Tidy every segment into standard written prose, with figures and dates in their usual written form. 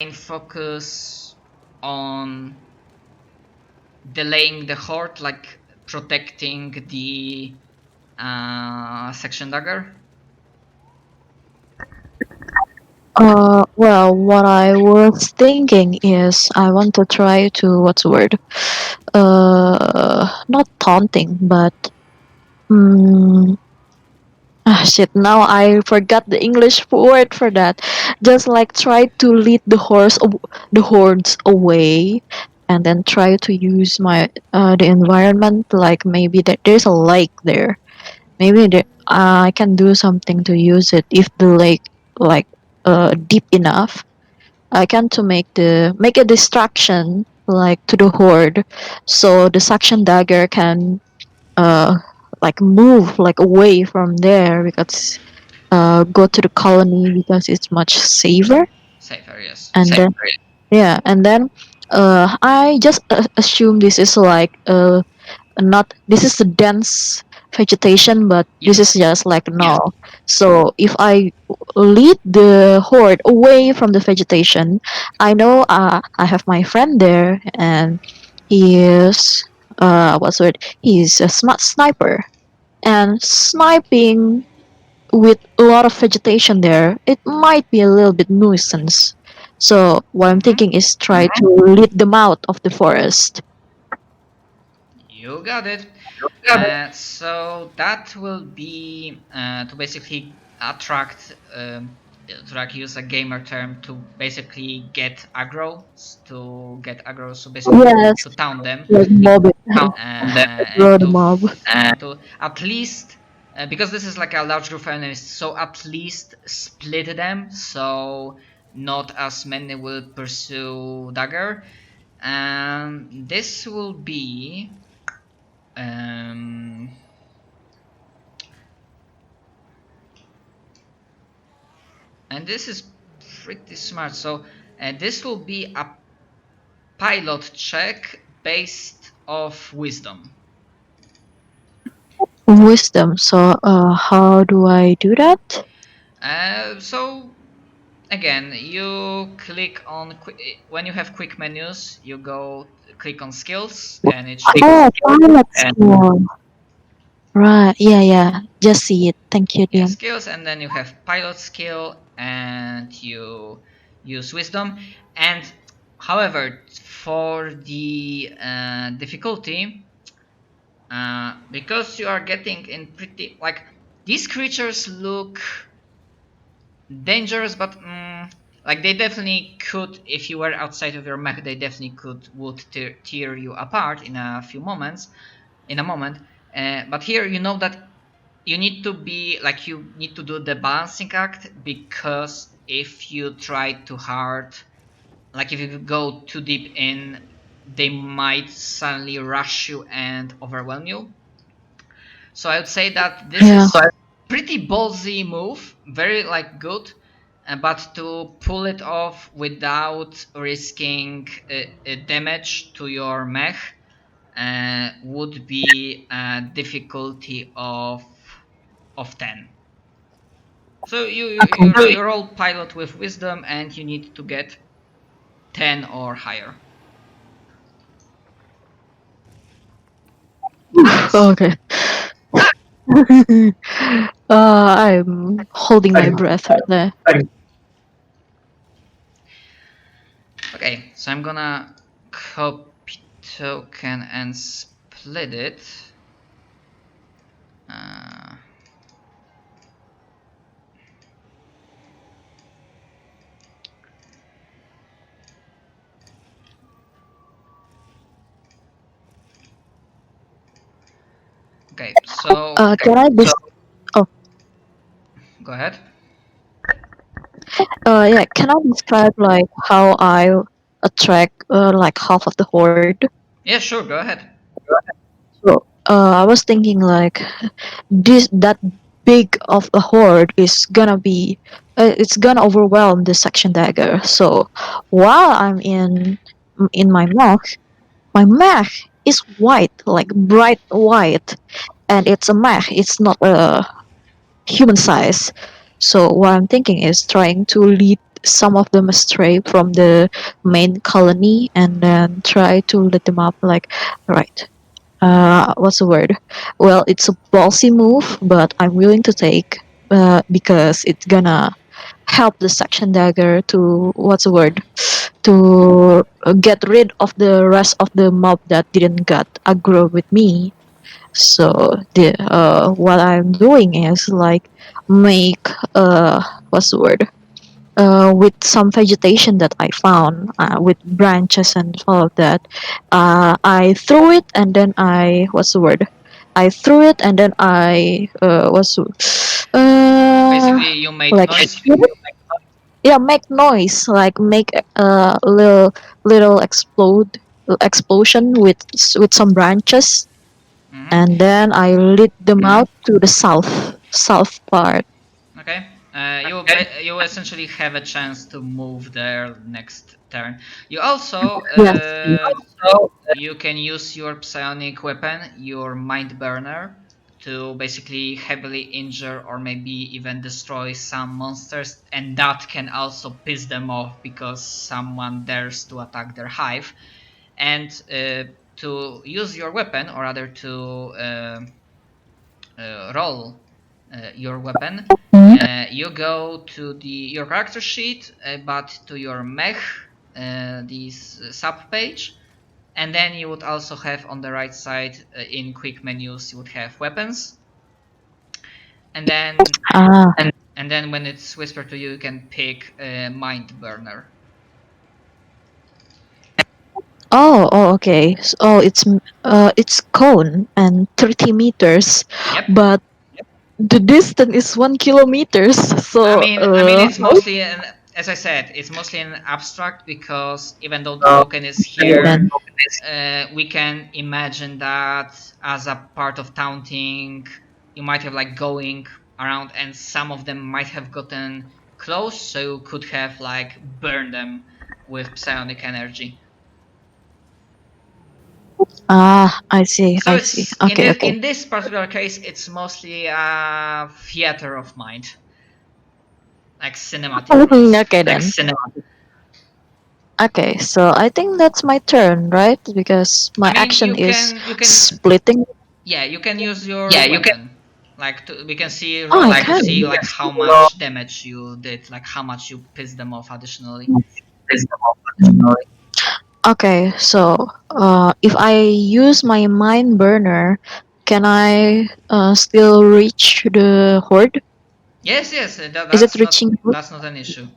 main focus on delaying the horde, like protecting the section dagger? Well, what I was thinking is I want to try to what's the word? Not taunting, but shit. Now I forgot the English word for that. Just like try to lead the hordes away, and then try to use my the environment. Like maybe there's a lake there. Maybe I can do something to use it if the lake like deep enough. I can to make a distraction like to the horde, so the suction dagger can uh like move like away from there because go to the colony because it's much safer. Safer, yes. And then yeah, and then I just assume this is like not this is the dense vegetation, but this is just like null. So if I lead the horde away from the vegetation, I know I have my friend there, and he is what's it? He's a smart sniper, and sniping with a lot of vegetation there, it might be a little bit nuisance. So what I'm thinking is try to lead them out of the forest. You got it. So that will be to basically attract, to like use a gamer term, to basically get aggro, so basically Yes, to taunt them, like mob it, grow and the mob. to at least, because this is like a large group of enemies, so at least split them, so not as many will pursue dagger. This will be and this is pretty smart. So this will be a pilot check based off wisdom. Wisdom. So how do I do that? So again, you click on when you have quick menus, you go click on skills, and it should Oh, pilot skill. Right. Yeah, yeah. Just see it. Thank you, Liam. skills, and then you have pilot skill, and you use wisdom. And however, for the difficulty, because you are getting in pretty, like, these creatures look dangerous, but like they definitely could, if you were outside of your mech, they definitely would tear you apart in a moment. But here you know that you need to do the balancing act, because if you try too hard, like if you go too deep in, they might suddenly rush you and overwhelm you. So I would say that this is pretty ballsy move, very like good, but to pull it off without risking damage to your mech would be a difficulty of 10. So you roll pilot with wisdom, and you need to get 10 or higher. Nice. Okay. I'm holding my breath right there. Okay, so I'm gonna copy token and split it. Okay, so can I go ahead. Yeah, can I describe like how I attract like half of the horde? Yeah, sure, go ahead. So I was thinking like that big of a horde is gonna be it's gonna overwhelm the section dagger. So while I'm in my mech is white, like bright white, and it's a mech. It's not a human size. So what I'm thinking is trying to lead some of them astray from the main colony and then try to lead them up like, right, what's the word? Well, it's a ballsy move, but I'm willing to take because it's gonna help the section dagger to what's the word? To get rid of the rest of the mob that didn't get aggro with me. So the what I'm doing is like make what's the word? With some vegetation that I found with branches and all of that, I threw it and then I what's the word? I threw it and then I Basically, you made like noise. yeah, make noise, like make a little explosion with some branches, Mhm. and then I lead them out to the south part. Okay. You essentially have a chance to move there next turn. You also Yes. you can use your psionic weapon, your mind burner, to basically heavily injure or maybe even destroy some monsters, and that can also piss them off because someone dares to attack their hive. And to use your weapon, or rather to roll your weapon, you go to your character sheet, but to your mech, this sub page, and then you would also have on the right side in quick menus you would have weapons, and then Ah. when it's whispered to you, you can pick mind burner. Oh, okay. It's cone and 30 meters, Yep. but the distance is 1 kilometers. So It's mostly as I said, it's mostly an abstract because even though the token is here, then we can imagine that as a part of taunting, you might have like going around, and some of them might have gotten close, so you could have like burned them with psionic energy. I see, So I see. it's Okay, okay. in this particular case, it's mostly a theater of mind, like cinematic piece. Okay then. Okay, so I think that's my turn, right? Because my action You is can splitting. yeah, you can use your weapon. Like we can see Oh, I roll to see can. like how much damage you did, like how much you pissed them off additionally. Okay, so if I use my mind burner, can I still reach the horde? Yes, yes, Is it reaching? that's not an issue.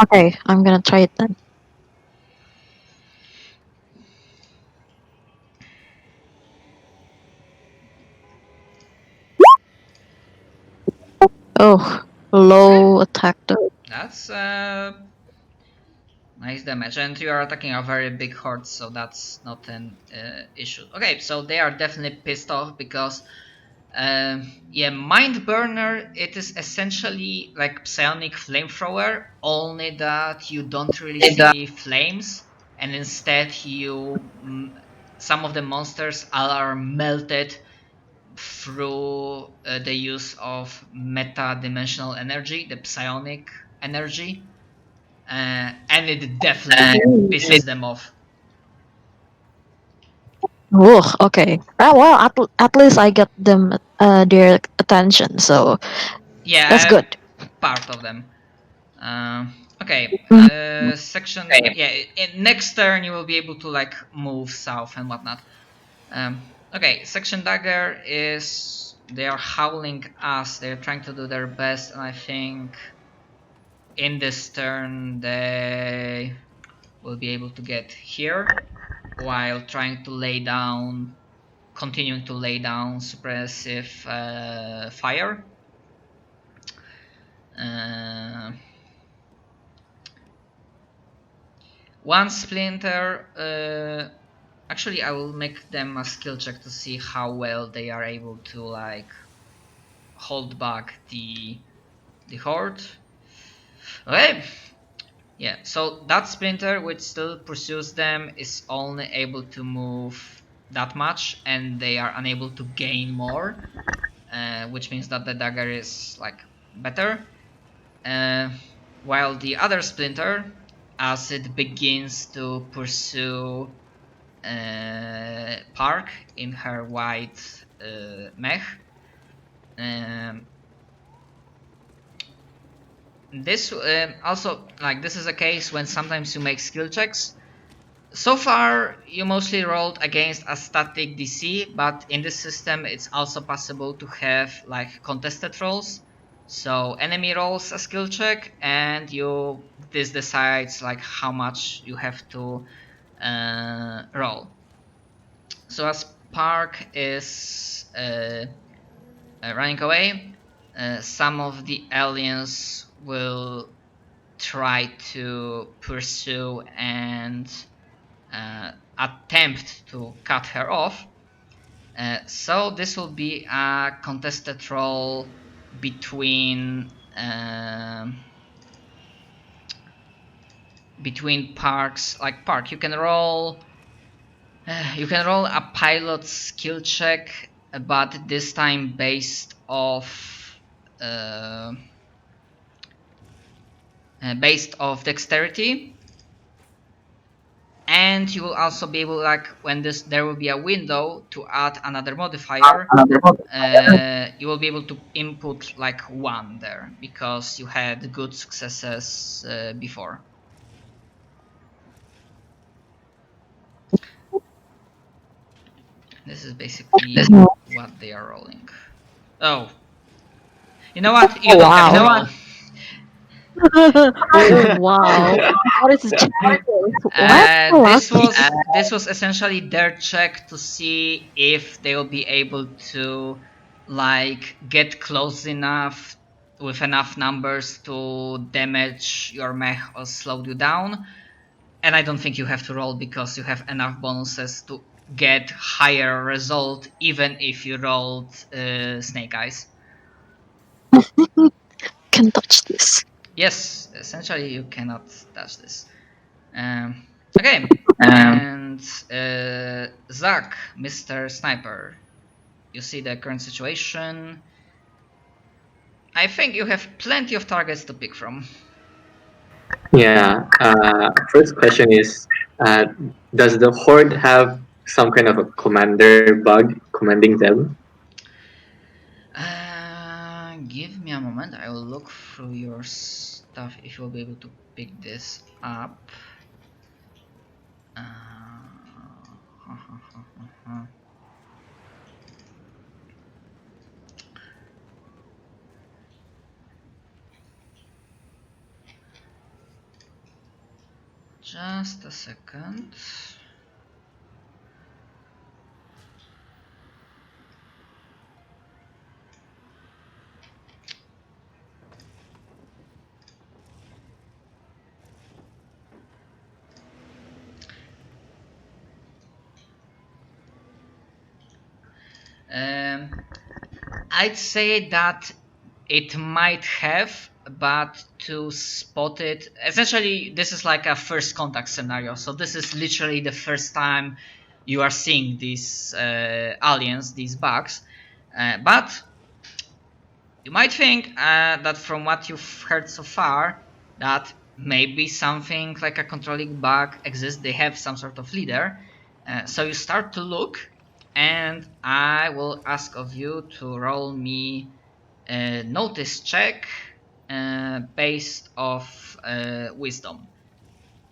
Okay, I'm gonna try it then. Oh, Okay, low attack though. that's nice damage, and you are attacking a very big horde, so that's not an issue. Okay, so they are definitely pissed off because yeah, Mind Burner, it is essentially like Psionic Flamethrower, only that you don't really see flames, and instead some of the monsters are melted through the use of meta-dimensional energy, the psionic energy, and it definitely pisses them off. Oh, okay. Well, at least I get them their attention, so that's Yeah, good. part of them. Okay, Mhm. section. Yeah, next turn you will be able to like move south and whatnot. Okay, section dagger is they are howling us. They're trying to do their best, and I think in this turn they will be able to get here while trying to continuing to lay down suppressive fire. Uh, One splinter. Actually, I will make them a skill check to see how well they are able to like hold back the horde. Okay. Yeah. So that splinter, which still pursues them, is only able to move that much, and they are unable to gain more, which means that the dagger is like better. while the other splinter, as it begins to pursue Park in her white mech, this also, like, this is a case when sometimes you make skill checks. So far, you mostly rolled against a static DC, but in this system, it's also possible to have like contested rolls. So enemy rolls a skill check, and this decides like how much you have to roll. So as Park is running away, some of the aliens will try to pursue and attempt to cut her off. So this will be a contested roll between Parks. Like Park, you can roll a pilot skill check, but this time based off dexterity. And you will also be able, like, when there will be a window to add another modifier, you will be able to input like 1 there because you had good successes before. This is basically what they are rolling. Oh, you know what? You don't have to roll. Oh wow! What is the This was essentially their check to see if they will be able to like get close enough with enough numbers to damage your mech or slow you down. And I don't think you have to roll because you have enough bonuses to get higher result even if you rolled Snake Eyes. Can touch this. Yes, essentially you cannot touch this. Okay, and Zach, Mr. Sniper, you see the current situation. I think you have plenty of targets to pick from. Yeah. First question is, does the Horde have some kind of a commander bug commanding them? Give me a moment. I will look through your stuff if you'll be able to pick this up. Just a second. I'd say that it might have, but to spot it, essentially this is like a first contact scenario, so this is literally the first time you are seeing these aliens, these bugs, but you might think that from what you've heard so far, that maybe something like a controlling bug exists. They have some sort of leader, so you start to look, and I will ask of you to roll me a notice check based off wisdom,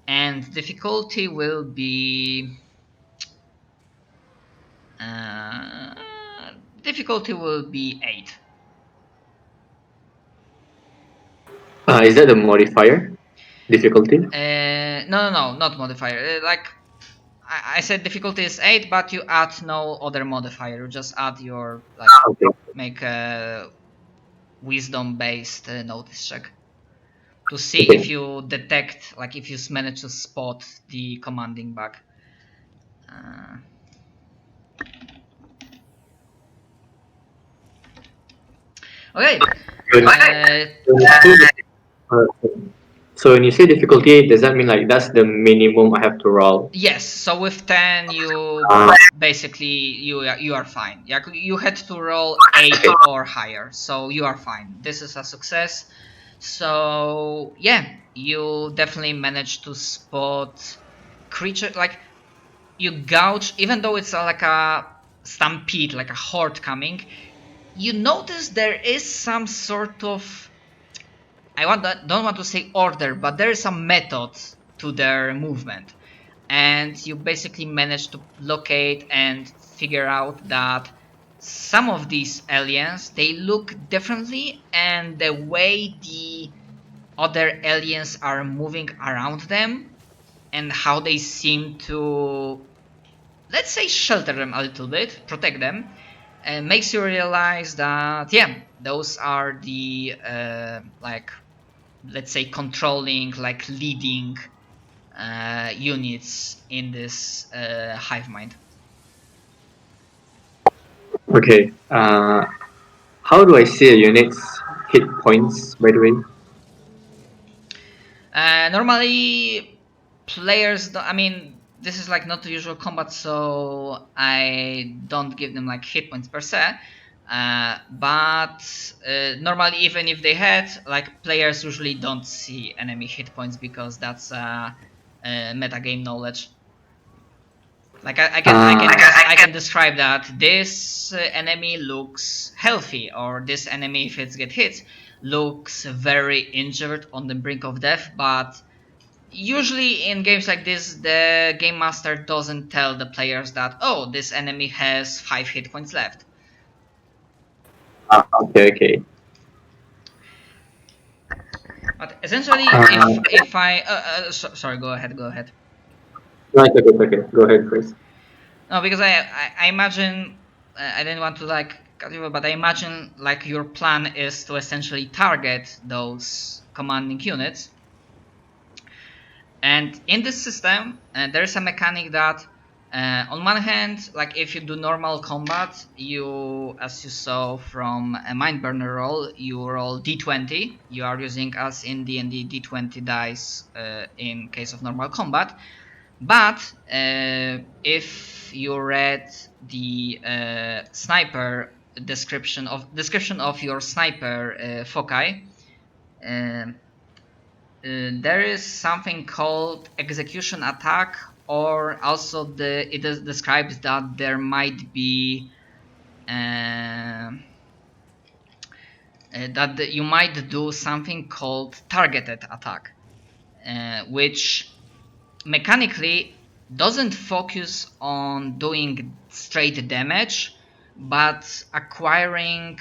and difficulty will be 8. Is that a modifier? Difficulty? No, not modifier. Like I said, difficulty is 8, but you add no other modifier. You just add your Okay. make a wisdom-based notice check to see if you detect, like if you manage to spot the commanding bug. Okay. So when you say difficulty, does that mean like that's the minimum I have to roll? Yes. So with 10, you basically you are fine. You had to roll 8 or higher, so you are fine. This is a success. So yeah, you definitely manage to spot creature, like you gouge, even though it's like a stampede, like a horde coming. You notice there is some sort of, don't want to say order, but there is some method to their movement, and you basically manage to locate and figure out that some of these aliens, they look differently, and the way the other aliens are moving around them and how they seem to, let's say, shelter them a little bit, protect them, makes you realize that yeah, those are the like, let's say, controlling, like leading units in this hive mind. Okay. How do I see a unit's hit points, by the way? Normally, players don't, I mean, this is like not the usual combat, so I don't give them like hit points per se. But normally, even if they had, like, players usually don't see enemy hit points because that's metagame knowledge. Like I can describe that this enemy looks healthy, or this enemy, if it's get hit, looks very injured on the brink of death. But usually in games like this, the game master doesn't tell the players that, oh, this enemy has 5 hit points left. Okay. But essentially, if I sorry, go ahead. No, it's okay. Go ahead first. No, because I imagine, I didn't want to like cut you, but I imagine like your plan is to essentially target those commanding units. And in this system, there is a mechanic that, on one hand, like if you do normal combat, you, as you saw from a Mindburner roll, you roll d20. You are using, as in D&D, d20 dice in case of normal combat. But if you read the sniper description of your sniper foci, there is something called execution attack, or also it describes that there might be that you might do something called targeted attack, which mechanically doesn't focus on doing straight damage, but acquiring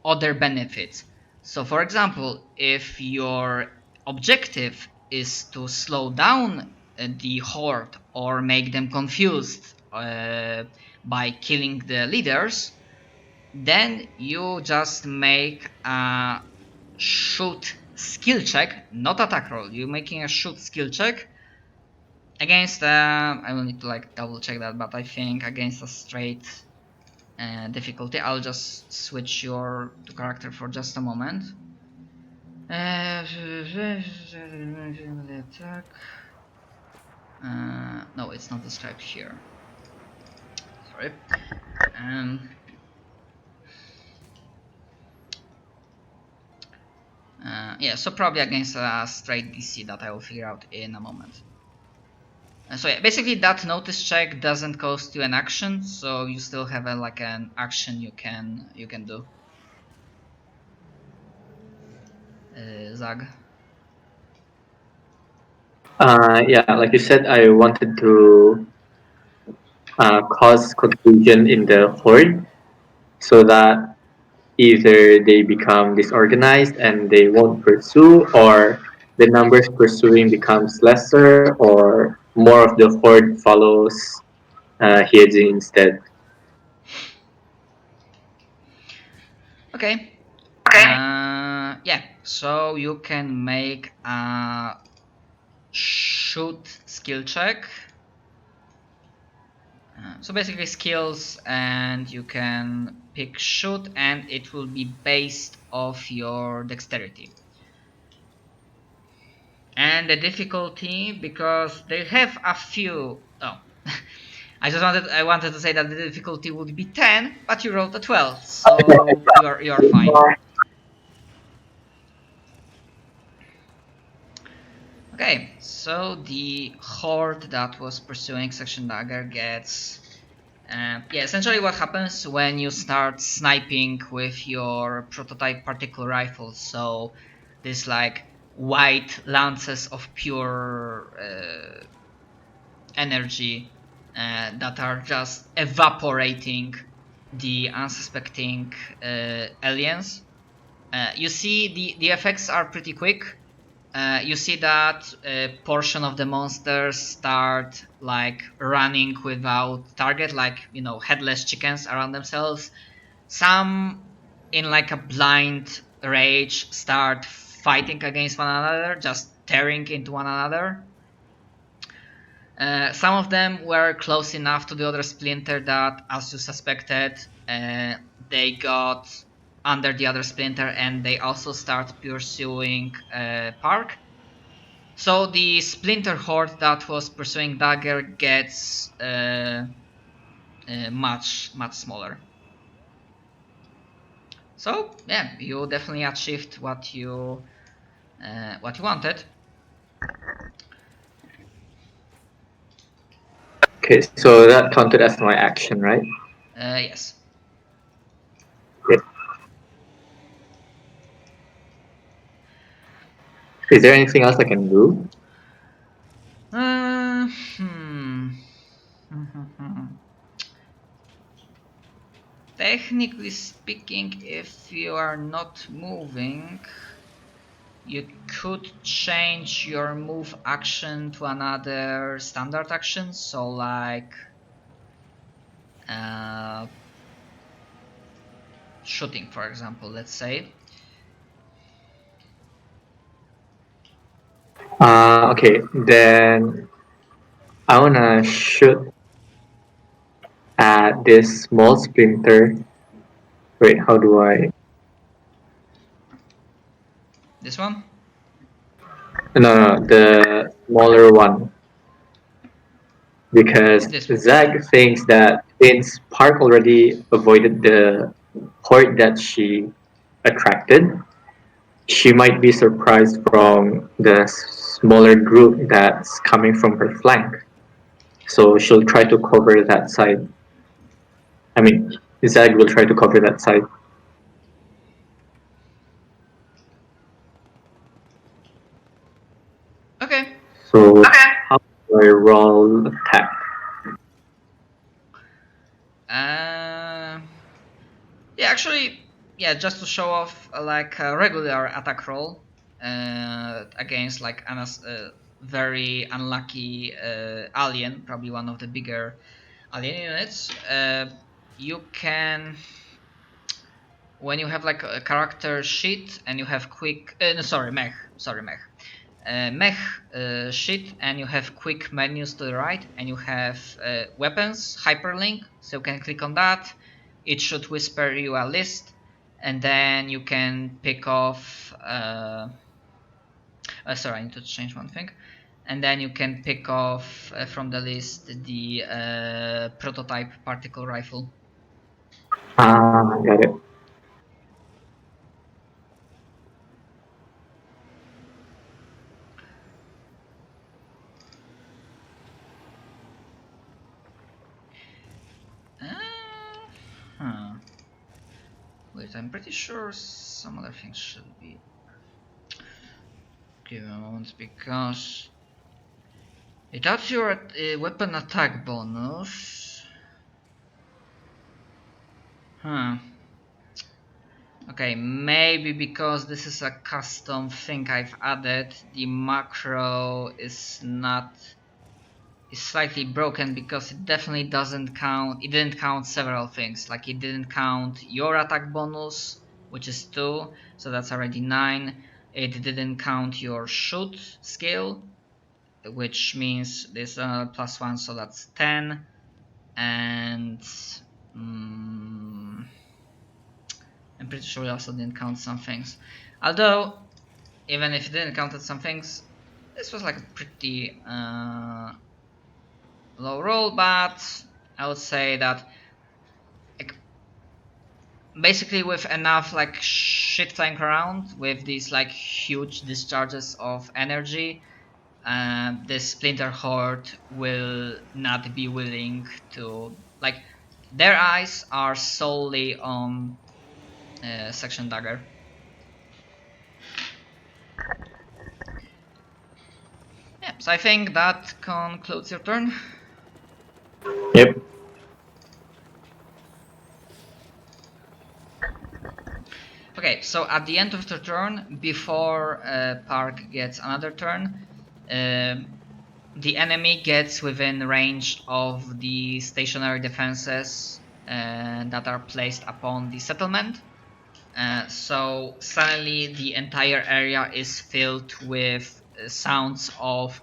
other benefits. So for example, if your objective is to slow down the horde or make them confused by killing the leaders, then you just make a shoot skill check, not attack roll. You're making a shoot skill check against I will need to like double check that, but I think against a straight difficulty. I'll just switch your character for just a moment. Attack. No, it's not described here. Sorry. Yeah, so probably against a straight DC that I will figure out in a moment. So yeah, basically that notice check doesn't cost you an action, so you still have like an action you can do. Zag. Yeah, like you said, I wanted to cause confusion in the horde so that either they become disorganized and they won't pursue, or the numbers pursuing becomes lesser, or more of the horde follows Hyejin instead. Okay. Yeah, so you can make a shoot skill check. So basically skills, and you can pick shoot, and it will be based off your dexterity. And the difficulty, because they have a few. Oh, I wanted to say that the difficulty would be 10, but you rolled a 12, so you're fine. Okay, so the horde that was pursuing Section Dagger gets... yeah, essentially what happens when you start sniping with your prototype particle rifle. So this like white lances of pure energy that are just evaporating the unsuspecting aliens. You see the effects are pretty quick. You see that a portion of the monsters start like running without target, like, you know, headless chickens around themselves. Some in like a blind rage start fighting against one another, just tearing into one another. Some of them were close enough to the other splinter that, as you suspected, they got under the other splinter and they also start pursuing Park. So the splinter horde that was pursuing Dagger gets much smaller. So yeah, you definitely achieved what you wanted. Okay, so that counted as my action, right? Yes. Okay. Is there anything else I can do? Hmm. Technically speaking, if you are not moving, you could change your move action to another standard action. So like shooting, for example, let's say. Okay, then I wanna shoot at this small splinter. Wait, how do I? This one? No, the smaller one. Because This one. Zag thinks that since Park already avoided the horde that she attracted, she might be surprised from the smaller group that's coming from her flank. So she'll try to cover that side. I mean, Zag will try to cover that side. Okay. So how do I roll attack? Yeah, actually, yeah, just to show off like a regular attack roll against like a very unlucky alien, probably one of the bigger alien units. You can, when you have like a character sheet and you have quick, mech, mech sheet, and you have quick menus to the right, and you have weapons hyperlink, so you can click on that. It should whisper you a list, and then you can pick off sorry, I need to change one thing. And then you can pick off from the list the prototype particle rifle. Got it. Wait, I'm pretty sure some other things should be. Give me a moment, because it adds your weapon attack bonus. Okay, maybe because this is a custom thing I've added, the macro is slightly broken, because it definitely doesn't count. It didn't count several things. Like, it didn't count your attack bonus, which is 2, so that's already 9. It didn't count your shoot skill, which means this +1, so that's 10. And I'm pretty sure it also didn't count some things. Although, even if it didn't count some things, this was like a pretty low roll, but I would say that like, basically with enough like shit flying around, with these like huge discharges of energy, the Splinter Horde will not be willing to, like, their eyes are solely on Section Dagger. Yeah, so I think that concludes your turn. Yep. Okay, so at the end of the turn, before Park gets another turn, the enemy gets within range of the stationary defenses that are placed upon the settlement. So suddenly the entire area is filled with sounds of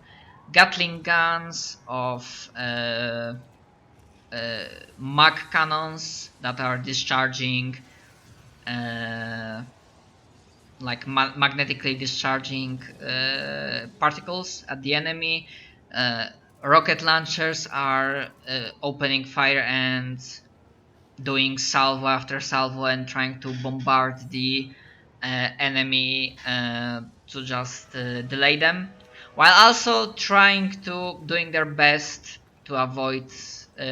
Gatling guns, of mag cannons that are discharging, like magnetically discharging particles at the enemy. Rocket launchers are opening fire and doing salvo after salvo and trying to bombard the enemy to just delay them, while also doing their best to avoid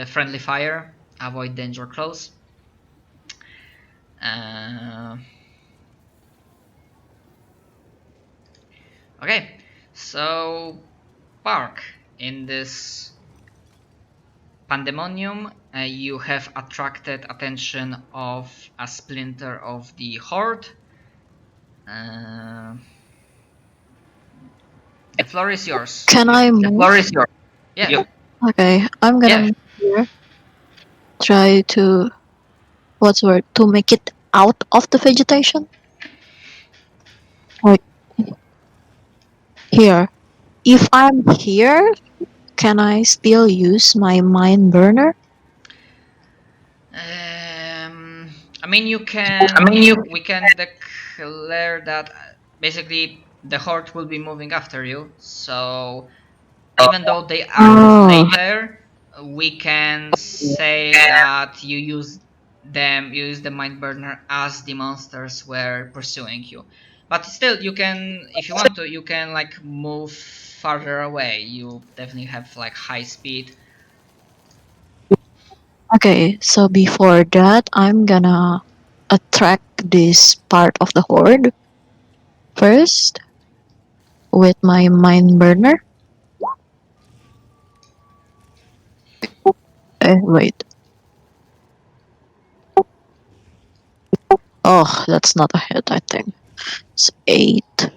friendly fire, avoid danger close. Okay, so Park, in this pandemonium, you have attracted attention of a splinter of the Horde. The floor is yours. Can I The move? floor is yours. Yeah. Okay, I'm gonna Yeah. move here. Try to, what's the word? To make it out of the vegetation. Like here. If I'm here, can I still use my mine burner? I mean, you can. We can declare that basically the Horde will be moving after you. So even though they act Oh, later, we can say that you use the mind burner as the monsters were pursuing you. But still, you can, if you want to, you can like move farther away. You definitely have like high speed. okay. So before that, I'm gonna attract this part of the horde first with my mine burner. Wait. Oh, that's not a hit, I think. It's 8.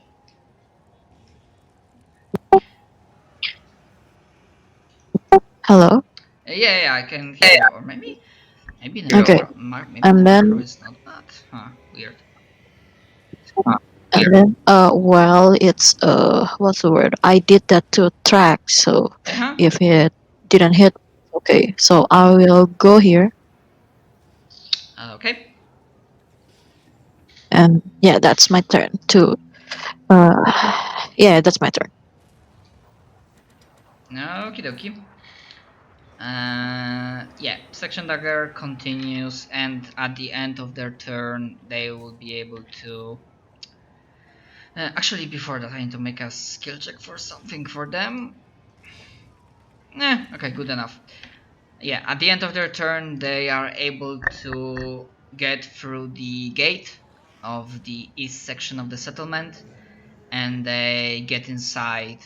Hello? Yeah, I can hear you. Or maybe the Okay. maybe the And macro then, is not bad. Huh? Weird. well, it's, what's the word? I did that to attract, so Uh-huh. if it didn't hit, okay. So I will go here, Okay. and yeah, that's my turn to, yeah, that's my turn. Okie dokie. Yeah, Section Dagger continues, and at the end of their turn, they will be able to. Actually, before that, I need to make a skill check for something for them. Okay, good enough. Yeah, at the end of their turn, they are able to get through the gate of the east section of the settlement, and they get inside.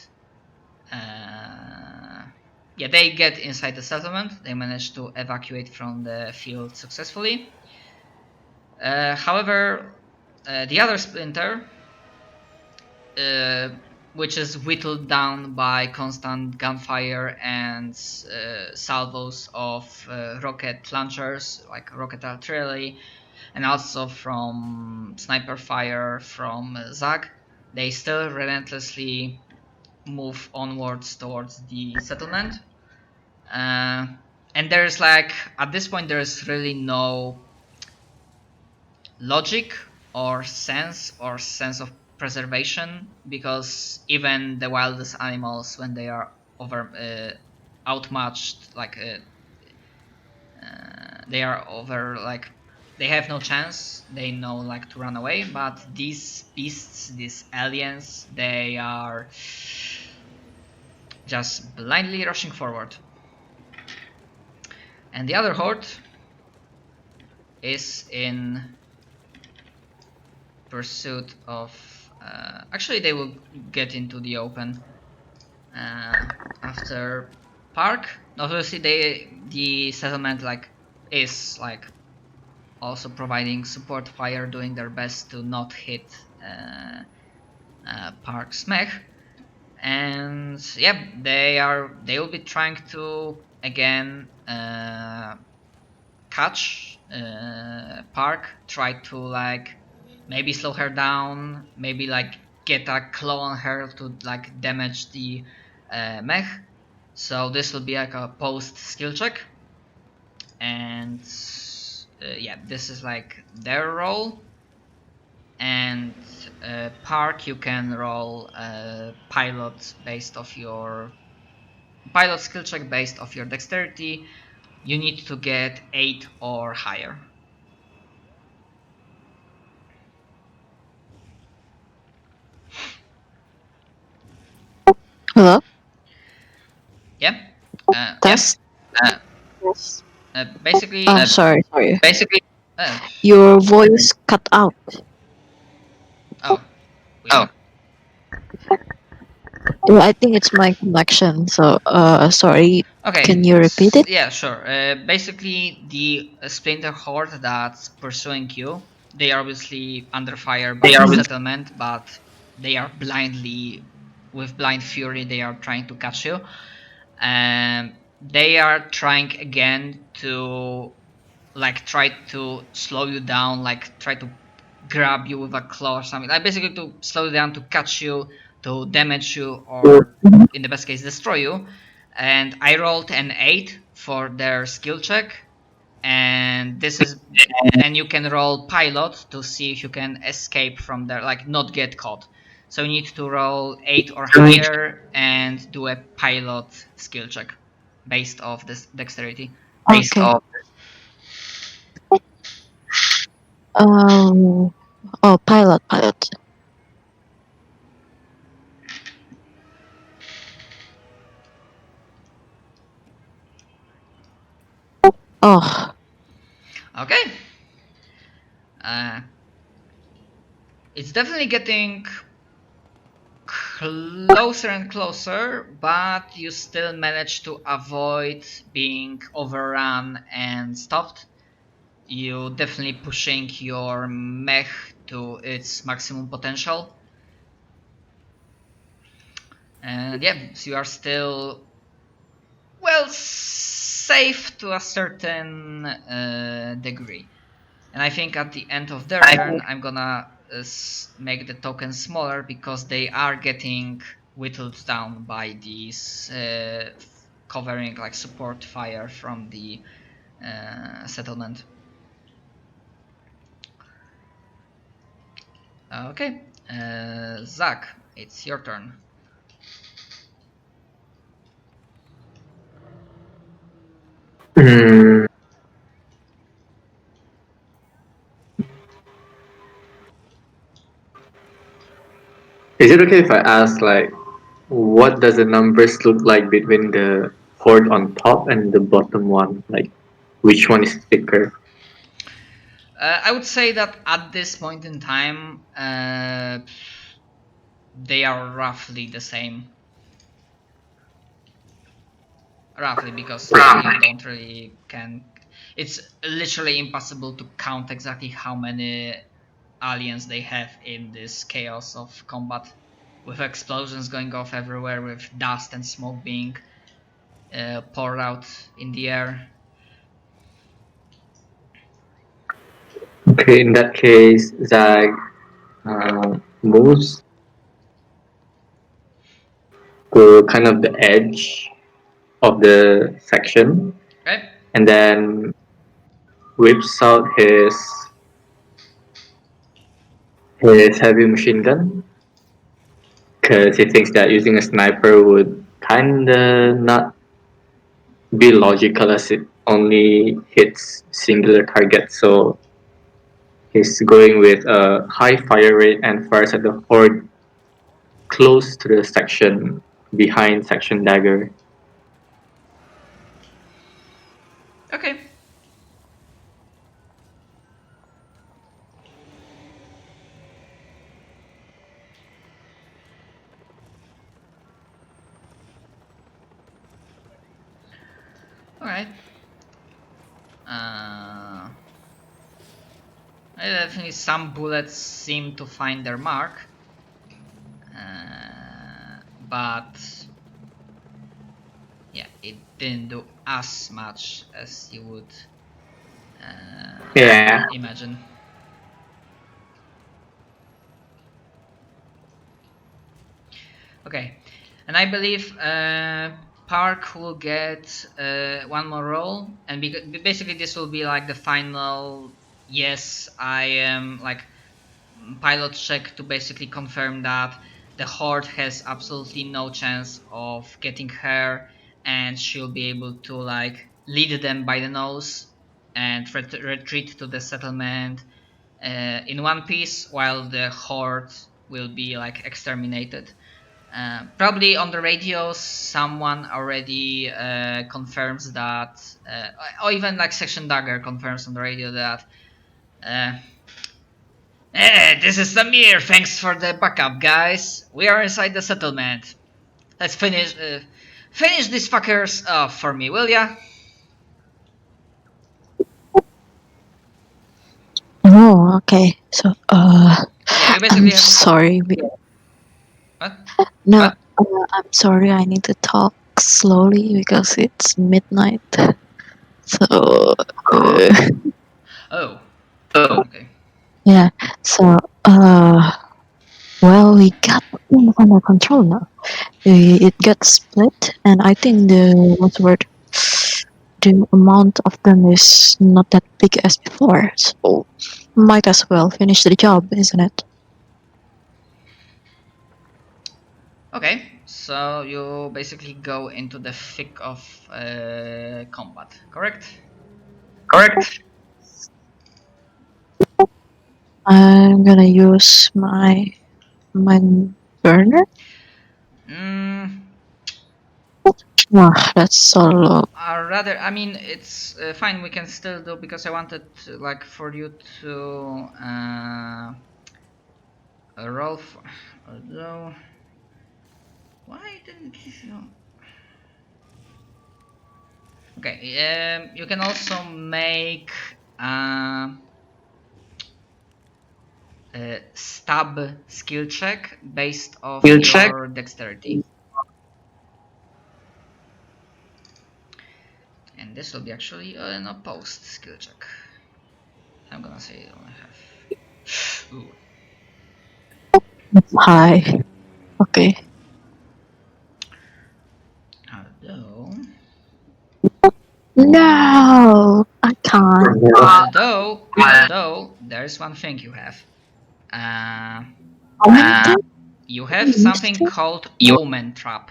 Yeah, they get inside the settlement. They manage to evacuate from the field successfully. However, the other splinter, uh, which is whittled down by constant gunfire and salvos of rocket launchers, like rocket artillery, and also from sniper fire from Zag, they still relentlessly move onwards towards the settlement. And there's like, at this point, there's really no logic or sense of preservation, because even the wildest animals, when they are outmatched, like they are over, like they have no chance, they know like to run away. But these beasts, these aliens, they are just blindly rushing forward. And the other horde is in pursuit of... actually, they will get into the open after Park. Obviously, the settlement is also providing support fire, doing their best to not hit Park's mech. And yeah, they will be trying to again catch Park, try to maybe slow her down, maybe get a claw on her to damage the mech. So this will be a post skill check, and yeah, this is their role. And Park, you can roll pilot based off your pilot skill check based off your dexterity. You need to get 8 or higher. Hello? Yeah. Test? Yes. Basically. Sorry. Basically. Your voice cut out. Oh. Weird. Well, I think it's my connection. So, sorry. Okay. Can you repeat it? Yeah, sure. Basically, the Splinter Horde that's pursuing you, they are obviously under fire by the settlement, but they are with blind fury, they are trying to catch you. And they are trying again to try to slow you down, try to grab you with a claw or something. Basically to slow you down, to catch you, to damage you, or in the best case destroy you. And I rolled an 8 for their skill check, and and you can roll pilot to see if you can escape from there, not get caught. So you need to roll 8 or higher and do a pilot skill check based off this dexterity. Okay. Oh, pilot. Oh. Okay. It's definitely getting closer and closer, but you still manage to avoid being overrun and stopped. You definitely pushing your mech to its maximum potential. And yeah, so you are still safe to a certain degree. And I think at the end of their turn, I'm gonna make the tokens smaller because they are getting whittled down by these covering support fire from the settlement. Okay, Zach, it's your turn. Is it okay if I ask, what does the numbers look like between the horde on top and the bottom one? Which one is thicker? I would say that at this point in time, they are roughly the same. Roughly, because you don't really can. It's literally impossible to count exactly how many aliens they have in this chaos of combat, with explosions going off everywhere, with dust and smoke being poured out in the air. Okay, in that case, Zag moves to kind of the edge of the section, Okay. and then whips out his heavy machine gun, because he thinks that using a sniper would kinda not be logical, as it only hits singular targets. So he's going with a high fire rate and fires at the horde close to the section behind Section Dagger. Okay. Alright. Definitely some bullets seem to find their mark. But yeah, it didn't do as much as you would imagine. Okay, and I believe Park will get one more roll, and basically this will be like the final. Yes, I am like pilot check to basically confirm that the horde has absolutely no chance of getting her, and she'll be able to like lead them by the nose and retreat to the settlement in one piece, while the horde will be like exterminated. Probably on the radio, someone already confirms that, or even like Section Dagger confirms on the radio that this is Samir. Thanks for the backup, guys. We are inside the settlement. Let's finish these fuckers off for me, will ya? Oh, okay. So, Yeah, you I'm basically have. sorry. What? No, I'm sorry. I need to talk slowly because it's midnight. So, Oh. Okay. yeah. So, well, we got things under control now. It got split, and I think the amount of them is not that big as before. So, might as well finish the job, isn't it? Okay, so you basically go into the thick of combat, correct? I'm gonna use my burner. That's so low. Rather, I mean, it's fine. We can still do, because I wanted to, like, for you to roll. Although, why didn't you? Okay, you can also make a stab skill check based off your dexterity. And this will be actually an opposed skill check. I'm gonna say you only have. Ooh. Hi. Okay. Although, I can't. although there's one thing you have. You have something called Omen Trap.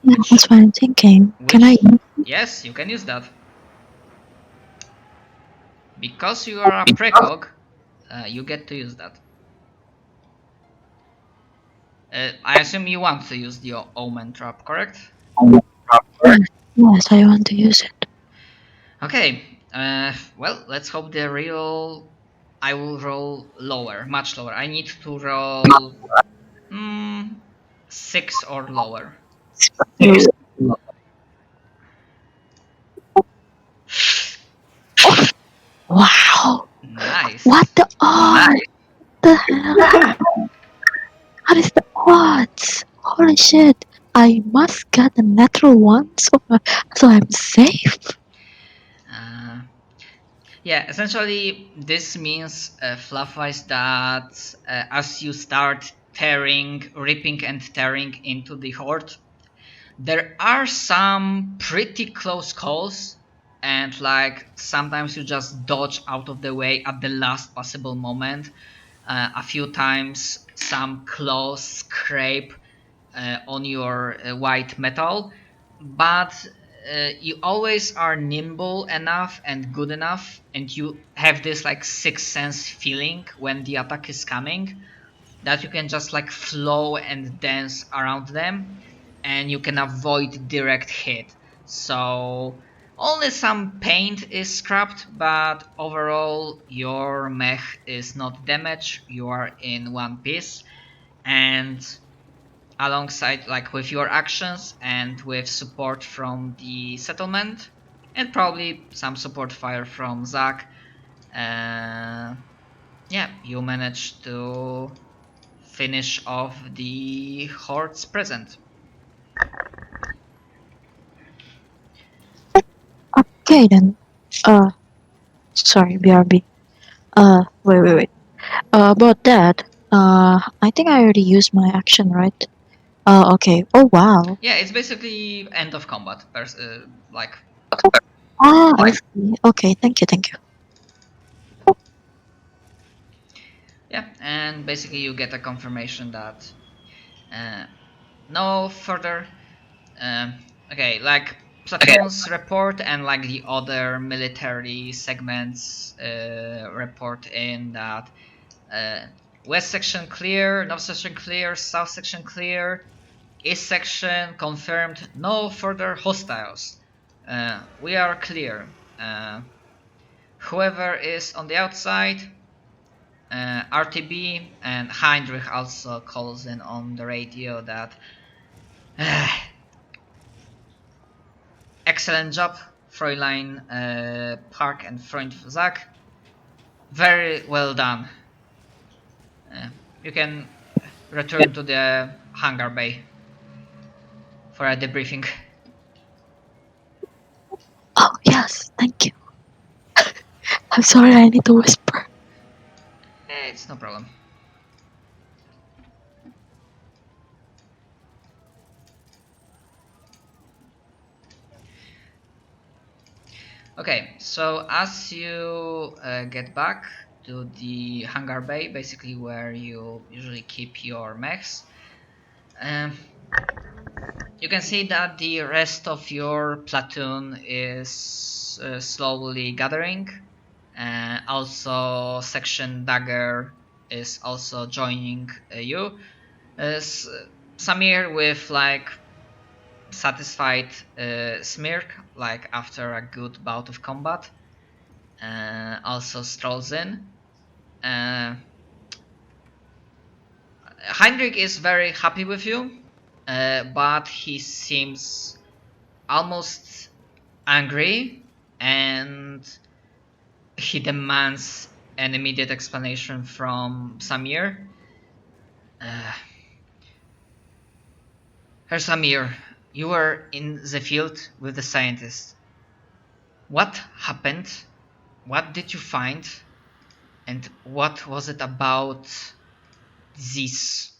Yeah, that's what I'm thinking. Can I? Yes, you can use that. Because you are a precog, you get to use that. I assume you want to use the Omen Trap, correct? Yes, I want to use it. Okay, well, let's hope the real. I will roll lower, much lower. I need to roll 6 or lower. Wow. Nice. What the odds? The hell? What is the odds? Holy shit. I must get a natural one, so I'm safe. Yeah, essentially, this means fluff-wise that as you start ripping and tearing into the horde, there are some pretty close calls, and like sometimes you just dodge out of the way at the last possible moment. A few times, some claws scrape on your white metal, but you always are nimble enough and good enough, and you have this like sixth sense feeling when the attack is coming, that you can just like flow and dance around them, and you can avoid direct hit. So only some paint is scrapped, but overall your mech is not damaged. You are in one piece, and alongside like with your actions and with support from the settlement and probably some support fire from Zach, yeah, you managed to finish off the horde's present. Okay then. Sorry, BRB. Wait. About that. I think I already used my action, right? Okay. Oh wow. Yeah, it's basically end of combat. Like I see. Okay, thank you. yeah, and basically you get a confirmation that uh, no further. Okay, like platoons report and like the other military segments report in that west section clear, north section clear, south section clear, east section confirmed no further hostiles. We are clear. Whoever is on the outside, RTB, and Heinrich also calls in on the radio that excellent job, Fräulein Park and Freund Zach. Very well done. You can return to the hangar bay for a debriefing. Oh yes, thank you. I'm sorry, I need to whisper. It's no problem. Okay, so as you get back to the hangar bay, basically where you usually keep your mechs, um, you can see that the rest of your platoon is slowly gathering. Also, Section Dagger is also joining you. Samir with like satisfied smirk, like after a good bout of combat, also strolls in. Heinrich is very happy with you, but he seems almost angry, and he demands an immediate explanation from Samir. Herr Samir, you were in the field with the scientists. What happened? What did you find? And what was it about these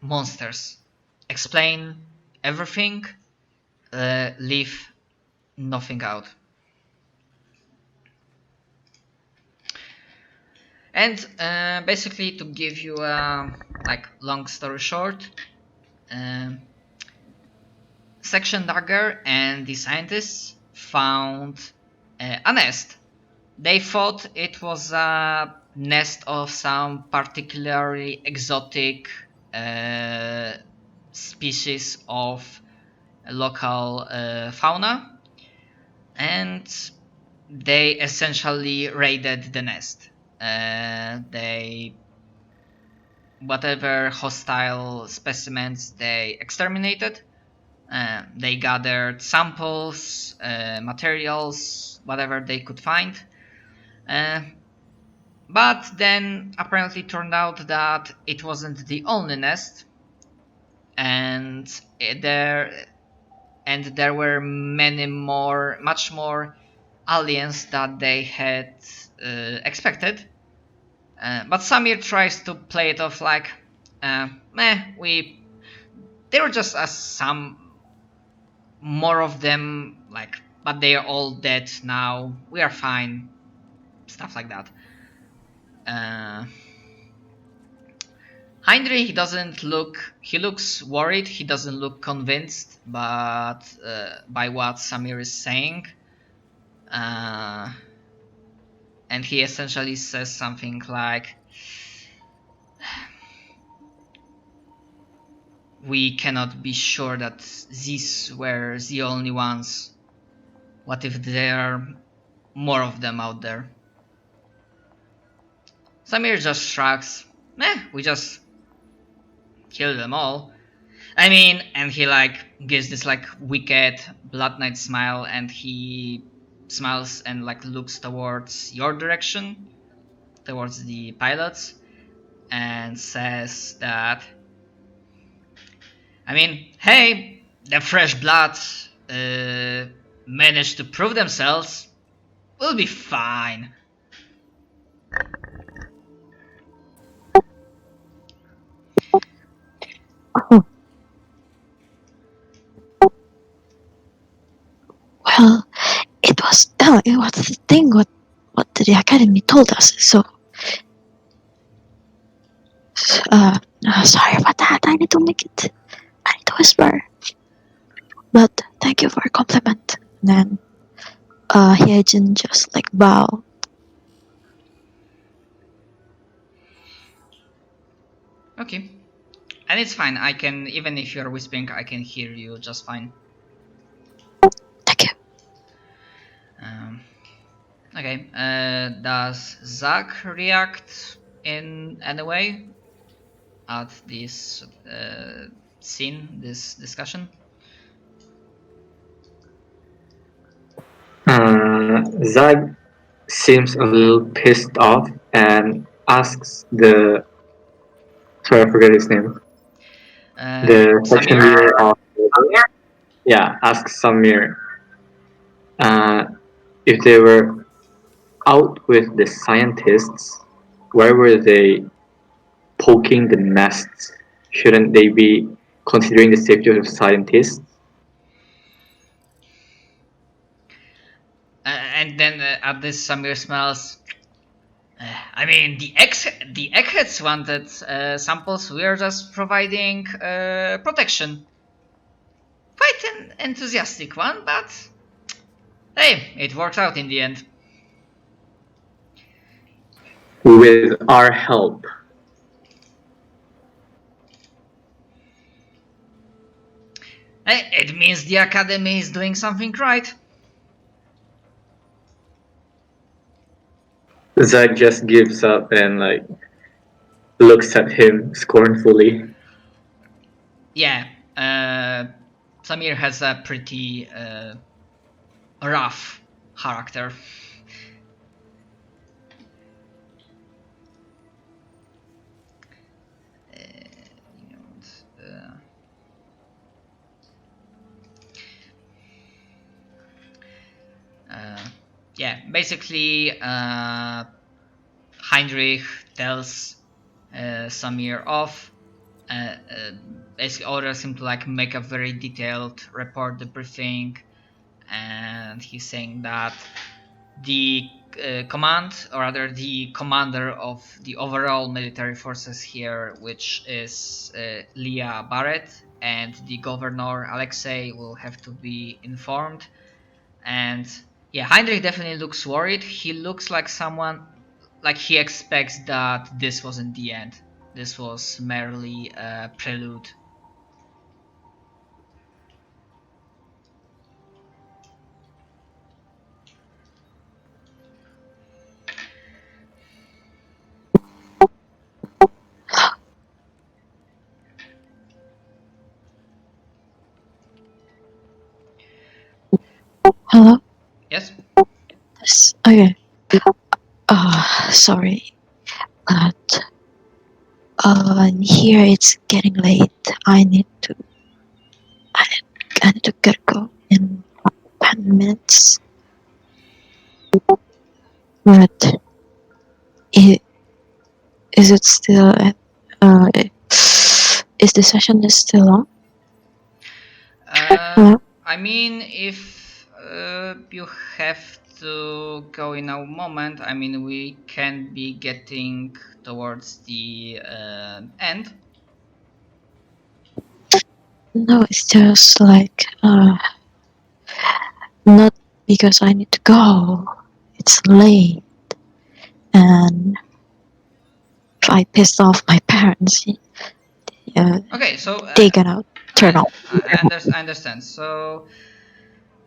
monsters? Explain everything, leave nothing out. And basically, to give you a like long story short, Section Dagger and the scientists found a nest. They thought it was a nest of some particularly exotic species of local fauna, and they essentially raided the nest. They whatever hostile specimens they exterminated. They gathered samples, materials, whatever they could find. But then apparently turned out that it wasn't the only nest, and there were much more aliens that they had expected. But Samir tries to play it off like, there were just some more of them, like, but they are all dead now. We are fine, stuff like that. Heinrich he looks worried, he doesn't look convinced but by what Samir is saying, and he essentially says something like, we cannot be sure that these were the only ones. What if there are more of them out there? Samir just shrugs. We just kill them all. I mean, and he like gives this like wicked Blood Knight smile, and he smiles and like looks towards your direction, towards the pilots, and says that, I mean, hey, the fresh blood managed to prove themselves. We'll be fine. Well, it was the thing what the academy told us. So, sorry about that. I need to whisper. But thank you for a compliment. And then, Hyejin just like bow. Okay. And it's fine. I can, even if you're whispering, I can hear you just fine. Thank you. Okay. Does Zach react in any way at this scene, this discussion? Zag seems a little pissed off and asks the, sorry, I forget his name. The second Samir? year of, yeah, asks Samir if they were out with the scientists, why were they poking the nests? Shouldn't they be considering the safety of the scientists? And then at this, Samir smells. I mean, the eggheads wanted samples. We are just providing protection. Quite an enthusiastic one, but hey, it worked out in the end. With our help. Hey, it means the academy is doing something right. Zach just gives up and like looks at him scornfully. Yeah, Samir has a pretty rough character. Yeah, basically, Heinrich tells Samir off. Basically orders him to like make a very detailed report, debriefing, and he's saying that the command, or rather the commander of the overall military forces here, which is Leah Barrett, and the governor Alexei will have to be informed. And yeah, Heinrich definitely looks worried. He looks like someone, like he expects that this wasn't the end. This was merely a prelude. Hello? Yes? Okay. Sorry. But, here it's getting late. I need to get go in 10 minutes. But, is it still, is the session still on? Hello? I mean, if you have to go in a moment, I mean, we can be getting towards the end. No, it's just like, not because I need to go. It's late. And if I pissed off my parents, Okay, so they gonna turn off. I understand. So,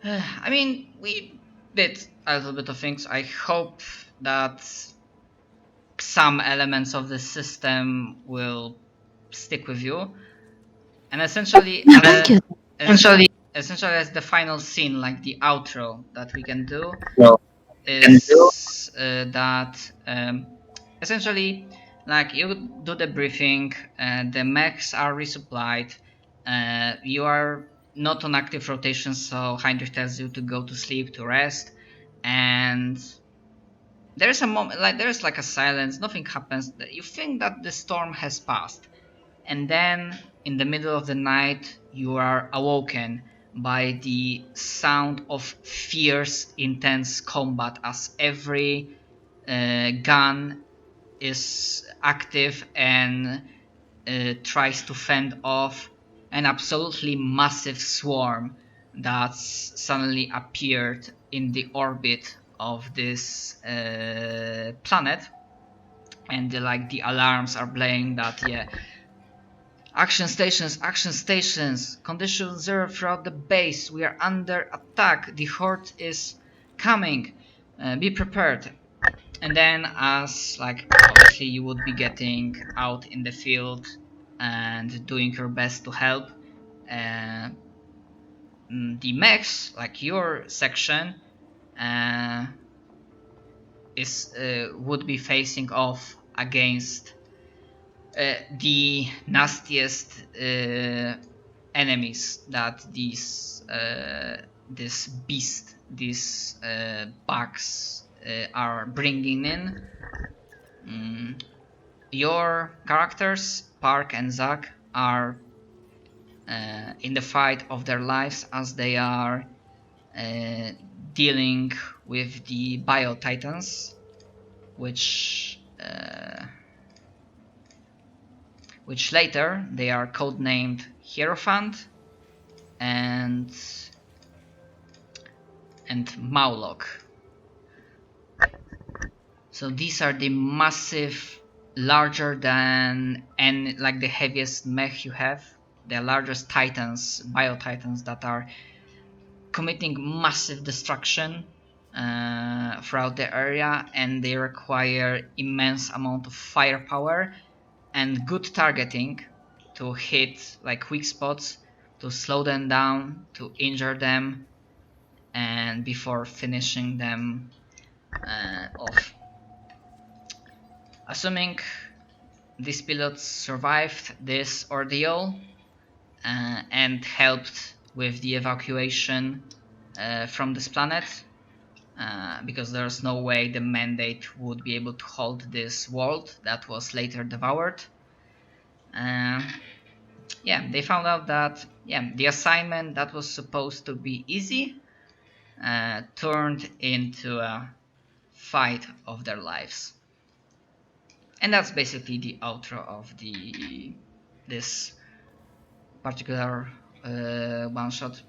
I mean, we did a little bit of things. I hope that some elements of the system will stick with you, and essentially, Yeah, thank you. essentially as the final scene, like the outro that we can do, No. is that essentially, like, you do the briefing, the mechs are resupplied, you are not on active rotation, so Heinrich tells you to go to sleep, to rest, and there's a moment, like there's like a silence, nothing happens. You think that the storm has passed, and then in the middle of the night you are awoken by the sound of fierce, intense combat as every gun is active and tries to fend off an absolutely massive swarm that's suddenly appeared in the orbit of this planet, and like the alarms are playing that, yeah, action stations, condition zero throughout the base, we are under attack, the horde is coming, be prepared. And then, as like obviously you would be getting out in the field and doing your best to help, uh, the mechs, like your section, uh, is would be facing off against the nastiest enemies that this beast, these bugs are bringing in. Your characters, Park and Zack, are in the fight of their lives as they are uh, dealing with the Bio Titans, which later they are codenamed Hierophant and Maulok. So these are the massive, larger than, and like the heaviest mech you have, the largest titans, bio titans, that are committing massive destruction throughout the area, and they require immense amount of firepower and good targeting to hit like weak spots, to slow them down, to injure them, and before finishing them off. Assuming these pilots survived this ordeal and helped with the evacuation from this planet, because there's no way the mandate would be able to hold this world that was later devoured. Yeah, they found out that, yeah, the assignment that was supposed to be easy turned into a fight of their lives. And that's basically the outro of this particular one shot.